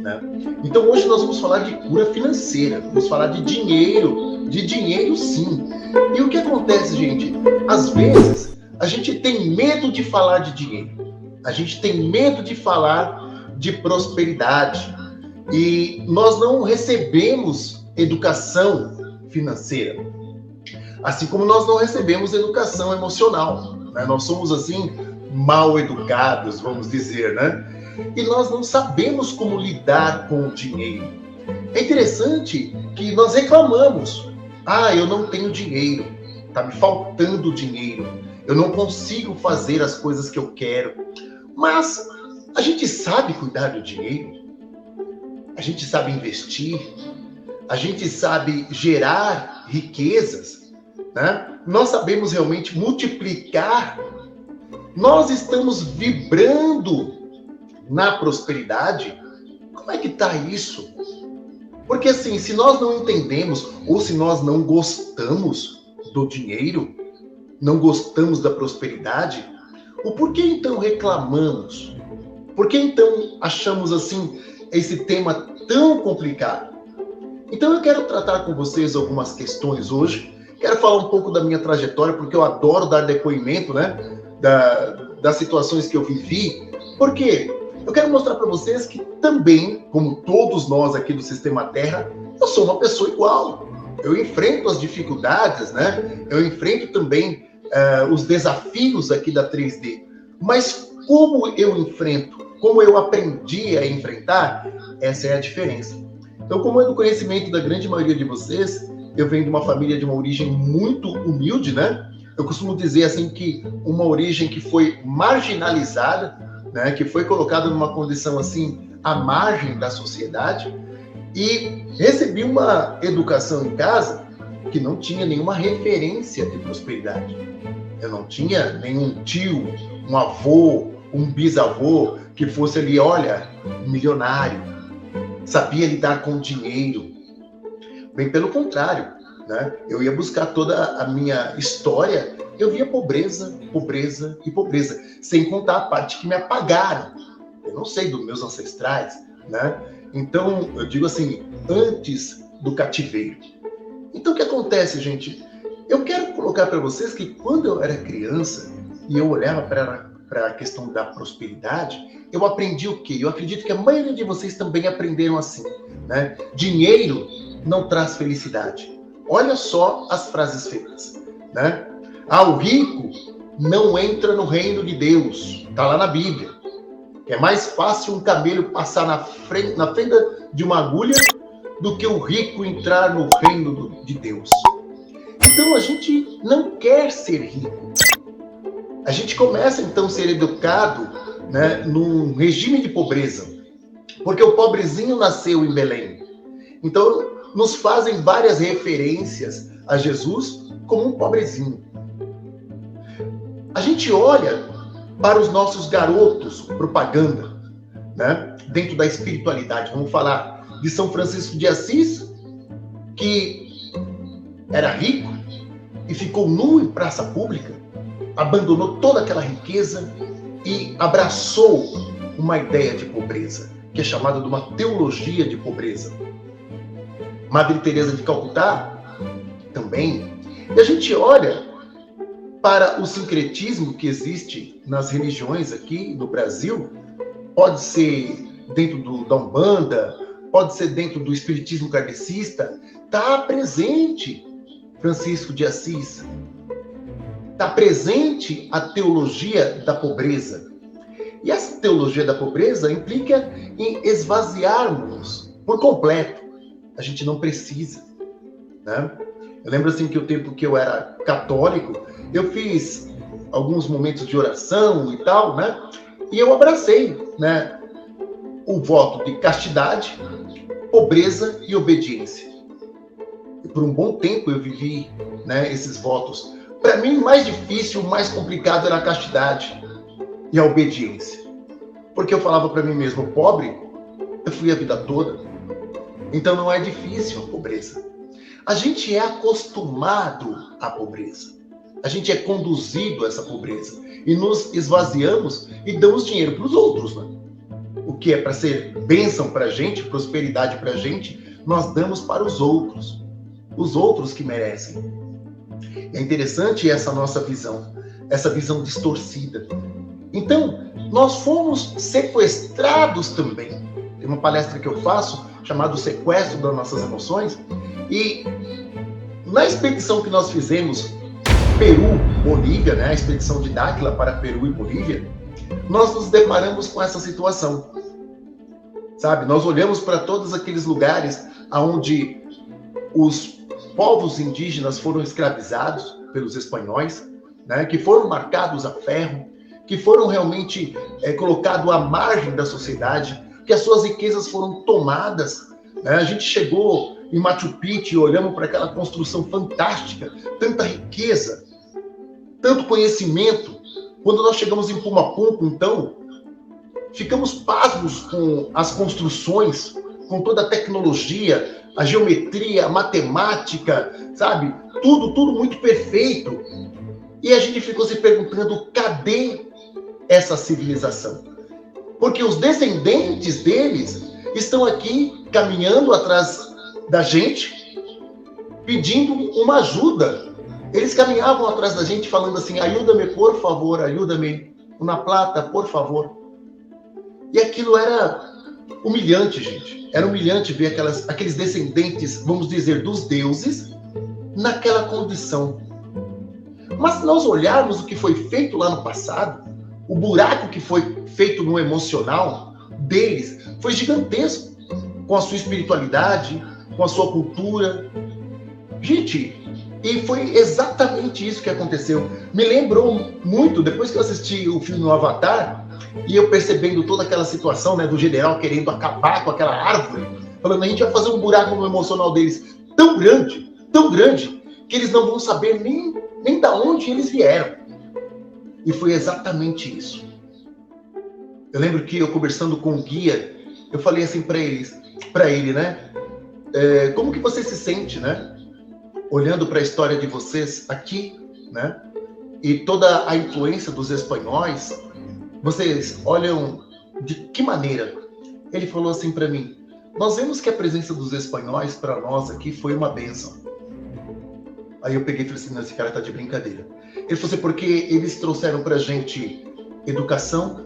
né? Então hoje nós vamos falar de cura financeira, vamos falar de dinheiro sim. E o que acontece, gente? Às vezes a gente tem medo de falar de dinheiro, a gente tem medo de falar de prosperidade e nós não recebemos educação financeira, assim como nós não recebemos educação emocional, né? Nós somos assim mal educados, vamos dizer, né? E nós não sabemos como lidar com o dinheiro. É interessante que nós reclamamos. Eu não tenho dinheiro, tá me faltando dinheiro, eu não consigo fazer as coisas que eu quero. Mas a gente sabe cuidar do dinheiro, a gente sabe investir, a gente sabe gerar riquezas, né? Nós sabemos realmente multiplicar. Nós estamos vibrando na prosperidade. Como é que está isso? Porque assim, se nós não entendemos ou se nós não gostamos do dinheiro, não gostamos da prosperidade, o porquê então reclamamos? Por que então achamos assim esse tema tão complicado? Então eu quero tratar com vocês algumas questões hoje. Quero falar um pouco da minha trajetória, porque eu adoro dar depoimento, né? Das situações que eu vivi. Por quê? Eu quero mostrar para vocês que também, como todos nós aqui do Sistema Terra, eu sou uma pessoa igual. Eu enfrento as dificuldades, né? Eu enfrento também os desafios aqui da 3D. Mas como eu enfrento, como eu aprendi a enfrentar, essa é a diferença. Então, como é do conhecimento da grande maioria de vocês, eu venho de uma família de uma origem muito humilde, né? Eu costumo dizer assim que uma origem que foi marginalizada, né, que foi colocada numa condição assim à margem da sociedade, e recebi uma educação em casa que não tinha nenhuma referência de prosperidade. Eu não tinha nenhum tio, um avô, um bisavô que fosse ali, olha, milionário, sabia lidar com dinheiro. Bem pelo contrário, né? Eu ia buscar toda a minha história, eu via pobreza, pobreza e pobreza, sem contar a parte que me apagaram. Eu não sei dos meus ancestrais, né? Então, eu digo assim, antes do cativeiro. Então, o que acontece, gente? Eu quero colocar para vocês que quando eu era criança e eu olhava para a questão da prosperidade, eu aprendi o quê? Eu acredito que a maioria de vocês também aprenderam assim, né? Dinheiro não traz felicidade. Olha só as frases feitas, né? O rico não entra no reino de Deus. Está lá na Bíblia. É mais fácil um camelo passar na fenda de uma agulha do que o rico entrar no reino de Deus. Então a gente não quer ser rico. A gente começa então a ser educado, né, num regime de pobreza. Porque o pobrezinho nasceu em Belém. Então nos fazem várias referências a Jesus como um pobrezinho. A gente olha para os nossos garotos propaganda, né, dentro da espiritualidade. Vamos falar de São Francisco de Assis, que era rico e ficou nu em praça pública, abandonou toda aquela riqueza e abraçou uma ideia de pobreza, que é chamada de uma teologia de pobreza. Madre Teresa de Calcutá também. E a gente olha para o sincretismo que existe nas religiões aqui no Brasil, pode ser dentro da Umbanda, pode ser dentro do espiritismo kardecista, está presente Francisco de Assis, está presente a teologia da pobreza. E essa teologia da pobreza implica em esvaziarmos por completo. A gente não precisa, né? Eu lembro assim que o tempo que eu era católico, eu fiz alguns momentos de oração e tal, né? E eu abracei, né, o voto de castidade, pobreza e obediência. E por um bom tempo eu vivi, né, esses votos. Para mim, o mais difícil, o mais complicado era a castidade e a obediência. Porque eu falava para mim mesmo, pobre, eu fui a vida toda. Então não é difícil a pobreza. A gente é acostumado à pobreza. A gente é conduzido a essa pobreza. E nos esvaziamos e damos dinheiro para os outros, né? O o que é para ser bênção para a gente, prosperidade para a gente, nós damos para os outros que merecem. É interessante essa nossa visão, essa visão distorcida. Então, nós fomos sequestrados também. Tem uma palestra que eu faço, chamada Sequestro das Nossas Emoções, e na expedição que nós fizemos, Peru-Bolívia, né, a expedição de Dáquila para Peru e Bolívia, nós nos deparamos com essa situação. Sabe, nós olhamos para todos aqueles lugares onde os povos indígenas foram escravizados pelos espanhóis, né, que foram marcados a ferro, que foram realmente colocados à margem da sociedade, que as suas riquezas foram tomadas. Né? A gente chegou em Machu Picchu e olhamos para aquela construção fantástica, tanta riqueza, tanto conhecimento. Quando nós chegamos em Pumapunku, então, ficamos pasmos com as construções, com toda a tecnologia, a geometria, a matemática, sabe? Tudo muito perfeito. E a gente ficou se perguntando, cadê essa civilização? Porque os descendentes deles estão aqui caminhando atrás da gente, pedindo uma ajuda. Eles caminhavam atrás da gente falando assim, ajuda-me, por favor, ajuda-me, uma plata, por favor. E aquilo era humilhante, gente. Era humilhante ver aqueles descendentes, vamos dizer, dos deuses, naquela condição. Mas se nós olharmos o que foi feito lá no passado, o buraco que foi feito no emocional deles foi gigantesco, com a sua espiritualidade, com a sua cultura. Gente, e foi exatamente isso que aconteceu. Me lembrou muito, depois que eu assisti o filme no Avatar, e eu percebendo toda aquela situação, né, do general querendo acabar com aquela árvore, falando, a gente vai fazer um buraco no emocional deles tão grande, que eles não vão saber nem da onde eles vieram. E foi exatamente isso. Eu lembro que eu conversando com o guia, eu falei assim para ele, né? Como que você se sente, né? Olhando para a história de vocês aqui, né? E toda a influência dos espanhóis, vocês olham de que maneira? Ele falou assim para mim, nós vemos que a presença dos espanhóis para nós aqui foi uma bênção. Aí eu peguei e falei assim, não, esse cara tá de brincadeira. Ele falou assim, porque eles trouxeram pra gente educação,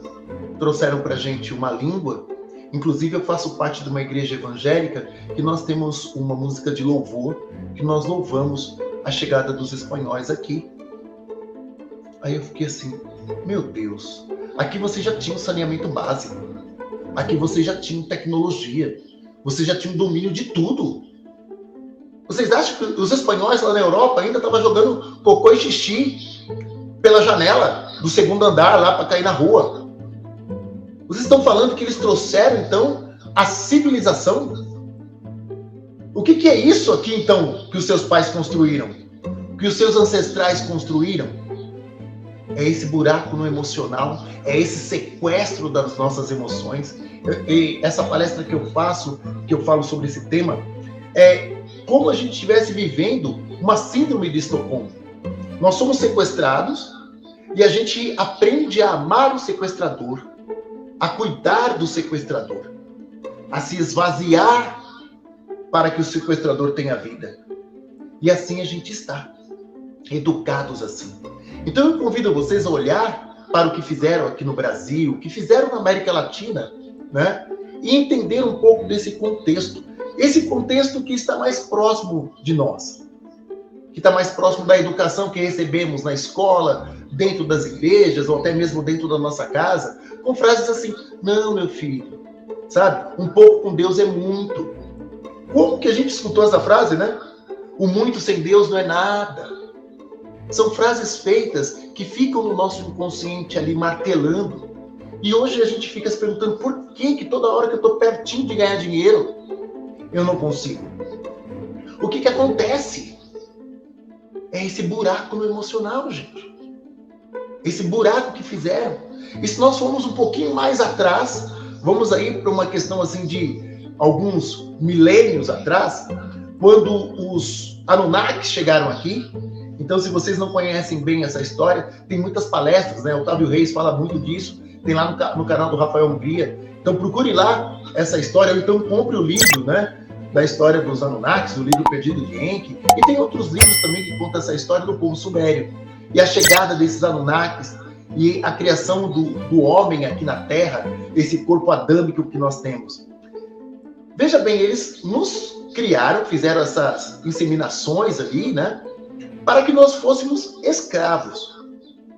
trouxeram pra gente uma língua. Inclusive eu faço parte de uma igreja evangélica que nós temos uma música de louvor, que nós louvamos a chegada dos espanhóis aqui. Aí eu fiquei assim, meu Deus, aqui você já tinha um saneamento básico, aqui você já tinha tecnologia, você já tinha um domínio de tudo. Vocês acham que os espanhóis lá na Europa ainda estavam jogando cocô e xixi pela janela do segundo andar lá para cair na rua? Vocês estão falando que eles trouxeram, então, a civilização? O que é isso aqui, então, que os seus pais construíram? Que os seus ancestrais construíram? É esse buraco no emocional, é esse sequestro das nossas emoções. E essa palestra que eu faço, que eu falo sobre esse tema, é como a gente estivesse vivendo uma síndrome de Estocolmo. Nós somos sequestrados e a gente aprende a amar o sequestrador, a cuidar do sequestrador, a se esvaziar para que o sequestrador tenha vida. E assim a gente está, educados assim. Então eu convido vocês a olhar para o que fizeram aqui no Brasil, o que fizeram na América Latina, né? E entender um pouco desse contexto. Esse contexto que está mais próximo de nós, que está mais próximo da educação que recebemos na escola, dentro das igrejas, ou até mesmo dentro da nossa casa, com frases assim, não, meu filho, sabe? Um pouco com Deus é muito. Como que a gente escutou essa frase, né? O muito sem Deus não é nada. São frases feitas que ficam no nosso inconsciente ali martelando. E hoje a gente fica se perguntando por que toda hora que eu estou pertinho de ganhar dinheiro, eu não consigo. O que acontece? É esse buraco no emocional, gente. Esse buraco que fizeram. E se nós formos um pouquinho mais atrás, vamos aí para uma questão assim de alguns milênios atrás, quando os Anunnakis chegaram aqui. Então, se vocês não conhecem bem essa história, tem muitas palestras, né? Otávio Reis fala muito disso. Tem lá no canal do Rafael Hungria, Então procure lá essa história, ou então compre o livro, né, da história dos Anunnakis, o livro Perdido de Enki, e tem outros livros também que contam essa história do povo sumério, e a chegada desses Anunnakis, e a criação do homem aqui na Terra, esse corpo adâmico que nós temos. Veja bem, eles nos criaram, fizeram essas inseminações ali, né, para que nós fôssemos escravos,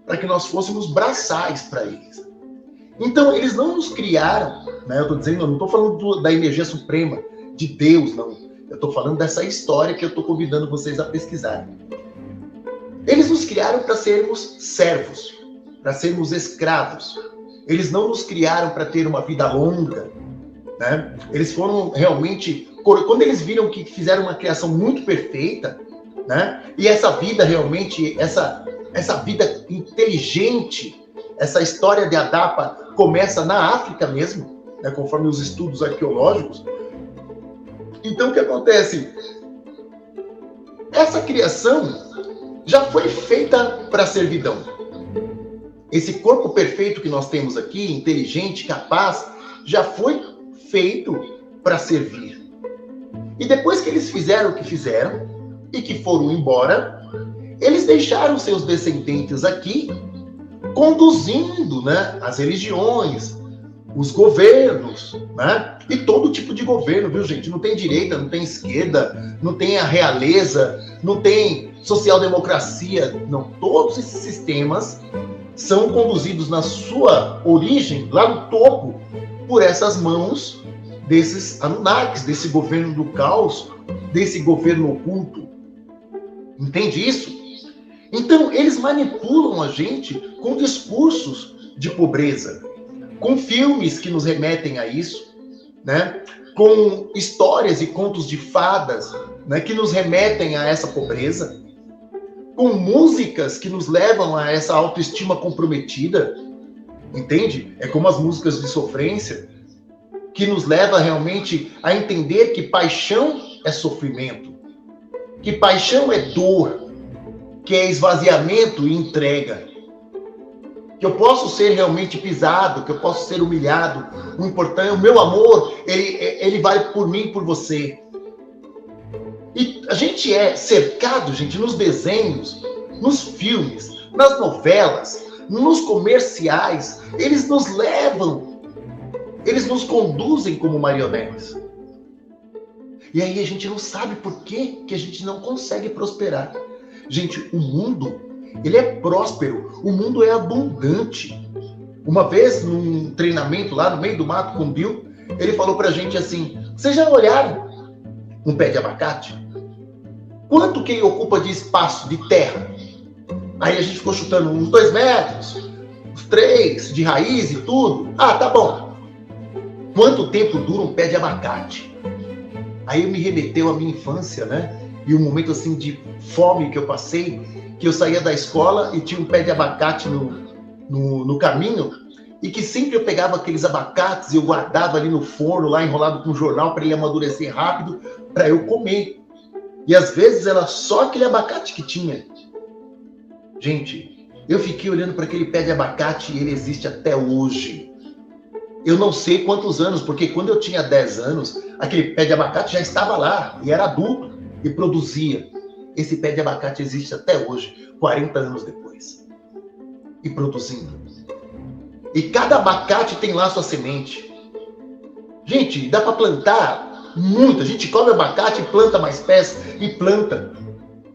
para que nós fôssemos braçais para eles. Então, eles não nos criaram, né, eu estou dizendo, eu não estou falando da energia suprema, de Deus, não. Eu estou falando dessa história que eu estou convidando vocês a pesquisarem. Eles nos criaram para sermos servos, para sermos escravos. Eles não nos criaram para ter uma vida longa, né? Eles foram realmente, quando eles viram que fizeram uma criação muito perfeita, né? E essa vida realmente, essa vida inteligente, essa história de Adapa começa na África mesmo, né? Conforme os estudos arqueológicos. Então o que acontece? Essa criação já foi feita para a servidão. Esse corpo perfeito que nós temos aqui, inteligente, capaz, já foi feito para servir. E depois que eles fizeram o que fizeram e que foram embora, eles deixaram seus descendentes aqui, conduzindo, né, as religiões, os governos, né? E todo tipo de governo, viu, gente? Não tem direita, não tem esquerda, não tem a realeza, não tem social-democracia, não. Todos esses sistemas são conduzidos na sua origem, lá no topo, por essas mãos desses Anunnakis, desse governo do caos, desse governo oculto. Entende isso? Então, eles manipulam a gente com discursos de pobreza, com filmes que nos remetem a isso, né? Com histórias e contos de fadas, né, que nos remetem a essa pobreza, com músicas que nos levam a essa autoestima comprometida, entende? É como as músicas de sofrência, que nos leva realmente a entender que paixão é sofrimento, que paixão é dor, que é esvaziamento e entrega. Que eu posso ser realmente pisado, que eu posso ser humilhado. O importante é o meu amor, ele vale por mim e por você. E a gente é cercado, gente, nos desenhos, nos filmes, nas novelas, nos comerciais. Eles nos levam, eles nos conduzem como marionetes. E aí a gente não sabe por que a gente não consegue prosperar. Gente, o mundo, ele é próspero, o mundo é abundante. Uma vez, num treinamento lá no meio do mato com o Bill, ele falou pra gente assim: vocês já olharam um pé de abacate? Quanto que ele ocupa de espaço, de terra? Aí a gente ficou chutando uns 2 metros, uns 3, de raiz e tudo. Ah, tá bom. Quanto tempo dura um pé de abacate? Aí me remeteu à minha infância, né? E um momento assim de fome que eu passei, que eu saía da escola e tinha um pé de abacate no caminho, e que sempre eu pegava aqueles abacates e eu guardava ali no forno, lá enrolado com jornal, para ele amadurecer rápido, para eu comer. E às vezes era só aquele abacate que tinha. Gente, eu fiquei olhando para aquele pé de abacate e ele existe até hoje. Eu não sei quantos anos, porque quando eu tinha 10 anos, aquele pé de abacate já estava lá, e era adulto, e produzia. Esse pé de abacate existe até hoje, 40 anos depois. E produzindo. E cada abacate tem lá sua semente. Gente, dá para plantar muito. A gente come abacate e planta mais pés e planta.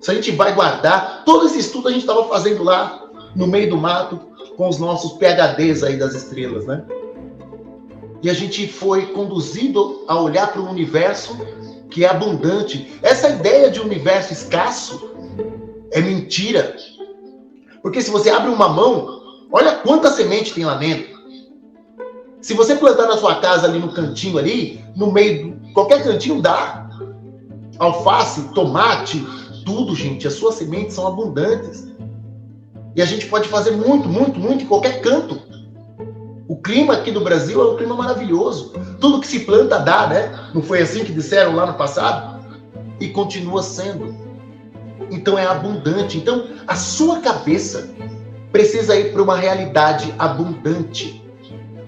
Se a gente vai guardar, todo esse estudo a gente estava fazendo lá, no meio do mato, com os nossos PhDs aí das estrelas, né? E a gente foi conduzido a olhar para o universo que é abundante. Essa ideia de universo escasso é mentira. Porque se você abre uma mão, olha quanta semente tem lá dentro. Se você plantar na sua casa ali no cantinho ali, no meio, qualquer cantinho dá. Alface, tomate, tudo, gente. As suas sementes são abundantes. E a gente pode fazer muito, muito, muito em qualquer canto. O clima aqui do Brasil é um clima maravilhoso. Tudo que se planta dá, né? Não foi assim que disseram lá no passado? E continua sendo. Então é abundante. Então a sua cabeça precisa ir para uma realidade abundante.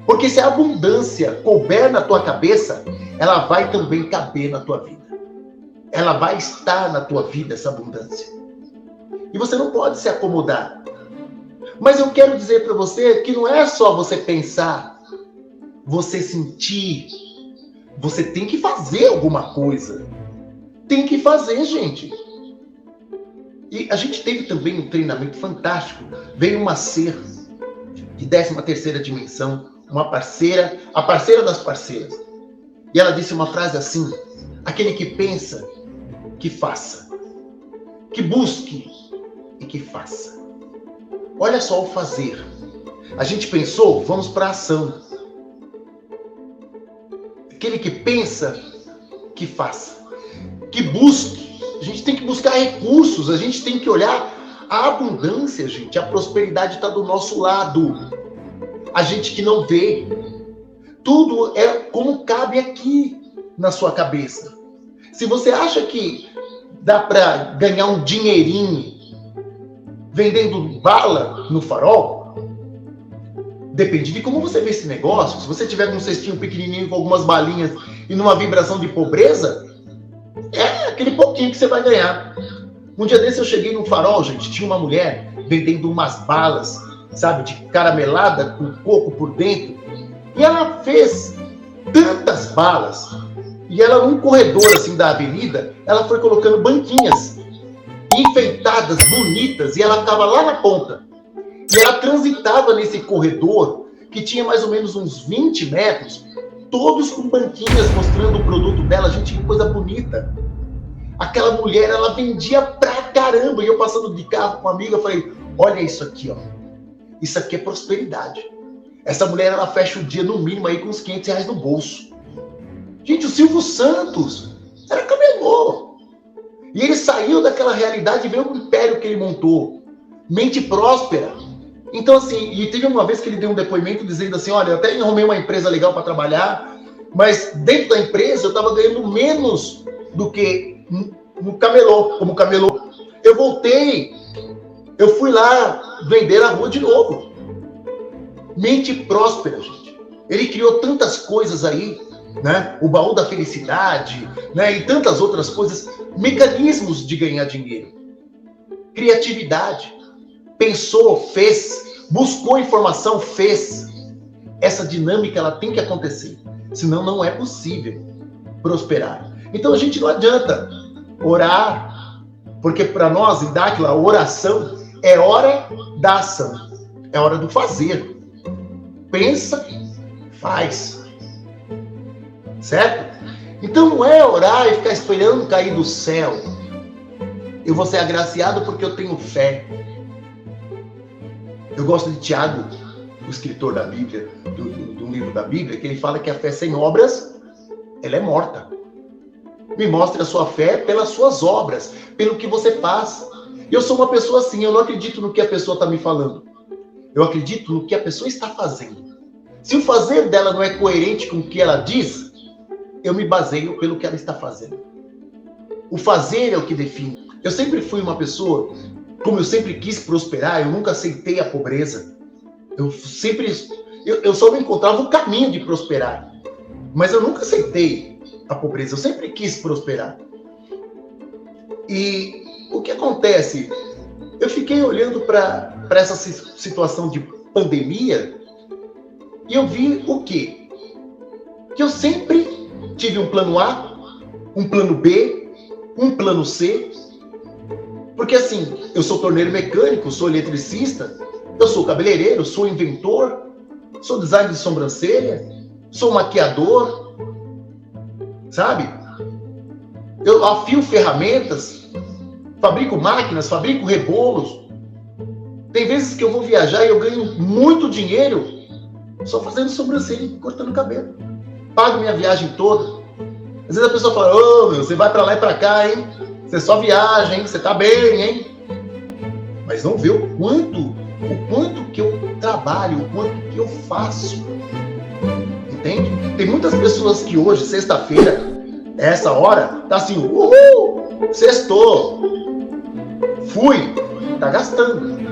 Porque se a abundância couber na tua cabeça, ela vai também caber na tua vida. Ela vai estar na tua vida, essa abundância. E você não pode se acomodar. Mas eu quero dizer para você que não é só você pensar, você sentir. Você tem que fazer alguma coisa. Tem que fazer, gente. E a gente teve também um treinamento fantástico. Veio uma ser de 13ª dimensão, uma parceira, a parceira das parceiras. E ela disse uma frase assim: aquele que pensa, que faça. Que busque e que faça. Olha só o fazer. A gente pensou, vamos para a ação. Aquele que pensa, que faça. Que busque. A gente tem que buscar recursos, a gente tem que olhar a abundância, gente. A prosperidade está do nosso lado. A gente que não vê. Tudo é como cabe aqui na sua cabeça. Se você acha que dá para ganhar um dinheirinho vendendo bala no farol, depende de como você vê esse negócio. Se você tiver um cestinho pequenininho com algumas balinhas e numa vibração de pobreza, é aquele pouquinho que você vai ganhar. Um dia desse eu cheguei num farol, gente, tinha uma mulher vendendo umas balas, sabe, de caramelada com coco por dentro, e ela fez tantas balas, e ela num corredor assim da avenida, ela foi colocando banquinhas enfeitadas, bonitas, e ela estava lá na ponta. E ela transitava nesse corredor, que tinha mais ou menos uns 20 metros, todos com banquinhas mostrando o produto dela. Gente, que coisa bonita. Aquela mulher, ela vendia pra caramba. E eu passando de carro com uma amiga, eu falei, olha isso aqui, ó. Isso aqui é prosperidade. Essa mulher, ela fecha o dia no mínimo aí com uns R$500 no bolso. Gente, o Silvio Santos era camelô. E ele saiu daquela realidade e veio o império que ele montou. Mente próspera. Então, assim, e teve uma vez que ele deu um depoimento dizendo assim, olha, eu até arrumei uma empresa legal para trabalhar, mas dentro da empresa eu estava ganhando menos do que no camelô, como camelô. Eu voltei, eu fui lá vender na rua de novo. Mente próspera, gente. Ele criou tantas coisas aí, né? O baú da felicidade, né? E tantas outras coisas, mecanismos de ganhar dinheiro. Criatividade. Pensou, fez, buscou informação, fez. Essa dinâmica, ela tem que acontecer. Senão não é possível prosperar. Então a gente não adianta orar, porque para nós, em Dáquila, a oração é hora da ação. É hora do fazer. Pensa, faz. Certo? Então não é orar e ficar esperando cair do céu. Eu vou ser agraciado porque eu tenho fé. Eu gosto de Tiago, o escritor da Bíblia, do livro da Bíblia, que ele fala que a fé sem obras, ela é morta. Me mostre a sua fé pelas suas obras, pelo que você faz. Eu sou uma pessoa assim, eu não acredito no que a pessoa está me falando. Eu acredito no que a pessoa está fazendo. Se o fazer dela não é coerente com o que ela diz, eu me baseio pelo que ela está fazendo. O fazer é o que define. Eu sempre fui uma pessoa, como eu sempre quis prosperar, eu nunca aceitei a pobreza. Eu só não encontrava o caminho de prosperar. Mas eu nunca aceitei a pobreza, eu sempre quis prosperar. E o que acontece? Eu fiquei olhando para essa situação de pandemia e eu vi o quê? Que eu sempre tive um plano A, um plano B, um plano C. Porque assim, eu sou torneiro mecânico, sou eletricista, eu sou cabeleireiro, sou inventor, sou designer de sobrancelha, sou maquiador, sabe? Eu afio ferramentas, fabrico máquinas, fabrico rebolos. Tem vezes que eu vou viajar e eu ganho muito dinheiro só fazendo sobrancelha e cortando cabelo. Pago minha viagem toda. Às vezes a pessoa fala, ô, meu, você vai pra lá e pra cá, hein? Você só viaja, hein? Você tá bem, hein? Mas não vê o quanto que eu trabalho, o quanto que eu faço. Entende? Tem muitas pessoas que hoje, sexta-feira, essa hora, tá assim, uhul, sextou, fui, tá gastando.